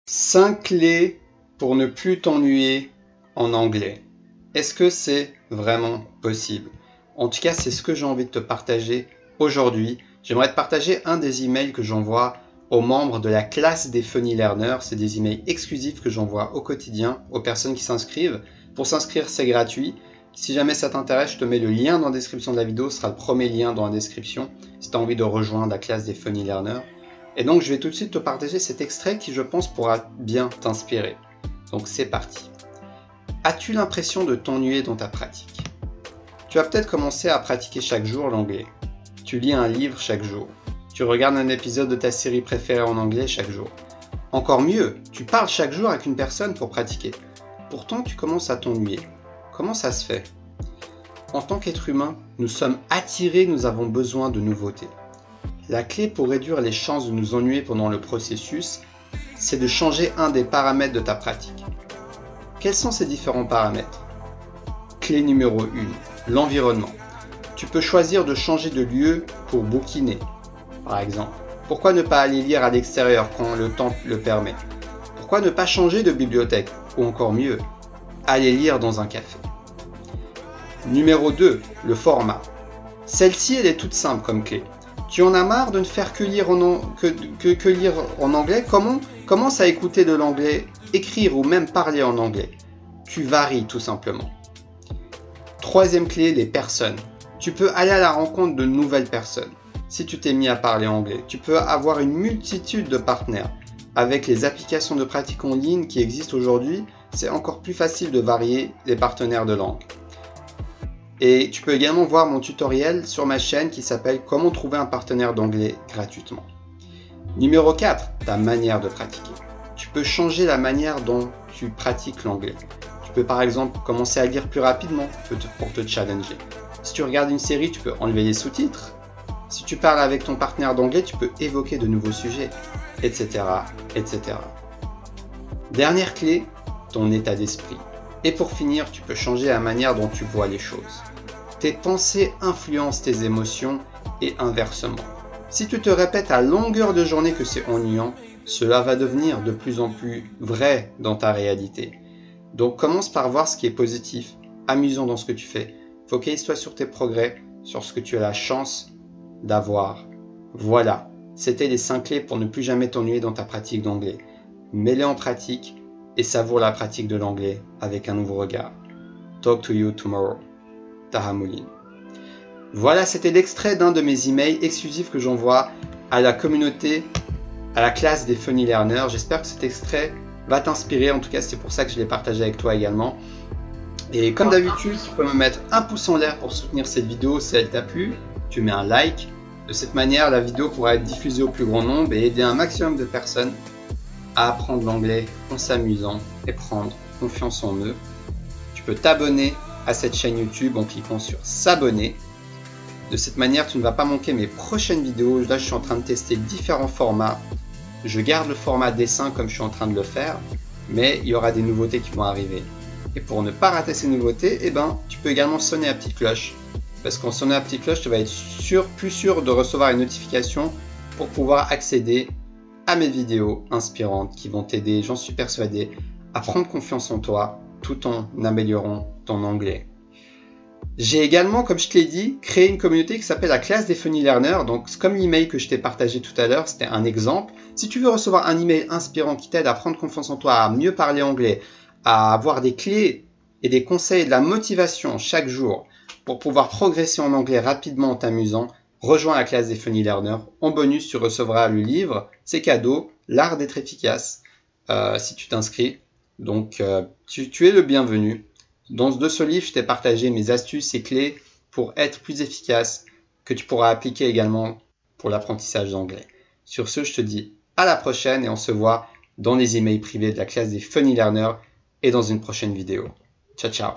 5 clés pour ne plus t'ennuyer en anglais. Est-ce que c'est vraiment possible? En tout cas, c'est ce que j'ai envie de te partager aujourd'hui. J'aimerais te partager un des emails que j'envoie aux membres de la classe des Funny Learners. C'est des emails exclusifs que j'envoie au quotidien aux personnes qui s'inscrivent. Pour s'inscrire, c'est gratuit. Si jamais ça t'intéresse, je te mets le lien dans la description de la vidéo. Ce sera le premier lien dans la description si tu as envie de rejoindre la classe des Funny Learners. Et donc, je vais tout de suite te partager cet extrait qui, je pense, pourra bien t'inspirer. Donc, c'est parti. As-tu l'impression de t'ennuyer dans ta pratique? Tu as peut-être commencé à pratiquer chaque jour l'anglais. Tu lis un livre chaque jour. Tu regardes un épisode de ta série préférée en anglais chaque jour. Encore mieux, tu parles chaque jour avec une personne pour pratiquer. Pourtant, tu commences à t'ennuyer. Comment ça se fait? En tant qu'être humain, nous sommes attirés, nous avons besoin de nouveautés. La clé pour réduire les chances de nous ennuyer pendant le processus, c'est de changer un des paramètres de ta pratique. Quels sont ces différents paramètres? Clé numéro 1, l'environnement. Tu peux choisir de changer de lieu pour bouquiner, par exemple. Pourquoi ne pas aller lire à l'extérieur quand le temps le permet? Pourquoi ne pas changer de bibliothèque? Ou encore mieux, aller lire dans un café. Numéro 2, le format. Celle-ci, elle est toute simple comme clé. Tu en as marre de ne faire que lire en anglais? Commence à écouter de l'anglais, écrire ou même parler en anglais. Tu varies tout simplement. Troisième clé, les personnes. Tu peux aller à la rencontre de nouvelles personnes. Si tu t'es mis à parler anglais, tu peux avoir une multitude de partenaires. Avec les applications de pratique en ligne qui existent aujourd'hui, c'est encore plus facile de varier les partenaires de langue. Et tu peux également voir mon tutoriel sur ma chaîne qui s'appelle « Comment trouver un partenaire d'anglais gratuitement ». Numéro 4, ta manière de pratiquer. Tu peux changer la manière dont tu pratiques l'anglais. Tu peux par exemple commencer à lire plus rapidement pour te challenger. Si tu regardes une série, tu peux enlever les sous-titres. Si tu parles avec ton partenaire d'anglais, tu peux évoquer de nouveaux sujets, etc., etc. Dernière clé, ton état d'esprit. Et pour finir, tu peux changer la manière dont tu vois les choses. Tes pensées influencent tes émotions et inversement. Si tu te répètes à longueur de journée que c'est ennuyant, cela va devenir de plus en plus vrai dans ta réalité. Donc commence par voir ce qui est positif, amusant dans ce que tu fais. Focalise-toi sur tes progrès, sur ce que tu as la chance d'avoir. Voilà, c'était les 5 clés pour ne plus jamais t'ennuyer dans ta pratique d'anglais. Mets-les en pratique et savoure la pratique de l'anglais avec un nouveau regard. Talk to you tomorrow. Taha Moulin. Voilà, c'était l'extrait d'un de mes emails exclusifs que j'envoie à la communauté, à la classe des Funny Learners. J'espère que cet extrait va t'inspirer. En tout cas, c'est pour ça que je l'ai partagé avec toi également. Et comme d'habitude, tu peux me mettre un pouce en l'air pour soutenir cette vidéo si elle t'a plu. Tu mets un like. De cette manière, la vidéo pourra être diffusée au plus grand nombre et aider un maximum de personnes à apprendre l'anglais en s'amusant et prendre confiance en eux. Tu peux t'abonner à cette chaîne YouTube en cliquant sur s'abonner. De cette manière, tu ne vas pas manquer mes prochaines vidéos. Là, je suis en train de tester différents formats. Je garde le format dessin comme je suis en train de le faire, mais il y aura des nouveautés qui vont arriver. Et pour ne pas rater ces nouveautés, tu peux également sonner la petite cloche. Parce qu'en sonnant la petite cloche, tu vas être plus sûr de recevoir une notification pour pouvoir accéder à mes vidéos inspirantes qui vont t'aider, j'en suis persuadé, à prendre confiance en toi tout en améliorant ton anglais. J'ai également, comme je te l'ai dit, créé une communauté qui s'appelle la classe des Funny Learners. Donc, comme l'email que je t'ai partagé tout à l'heure, c'était un exemple. Si tu veux recevoir un email inspirant qui t'aide à prendre confiance en toi, à mieux parler anglais, à avoir des clés et des conseils et de la motivation chaque jour pour pouvoir progresser en anglais rapidement en t'amusant, rejoins la classe des Funny Learners. En bonus, tu recevras le livre, c'est cadeau, l'art d'être efficace, si tu t'inscris. Donc, tu es le bienvenu. Dans ce livre, je t'ai partagé mes astuces et clés pour être plus efficace, que tu pourras appliquer également pour l'apprentissage d'anglais. Sur ce, je te dis à la prochaine et on se voit dans les emails privés de la classe des Funny Learners et dans une prochaine vidéo. Ciao, ciao!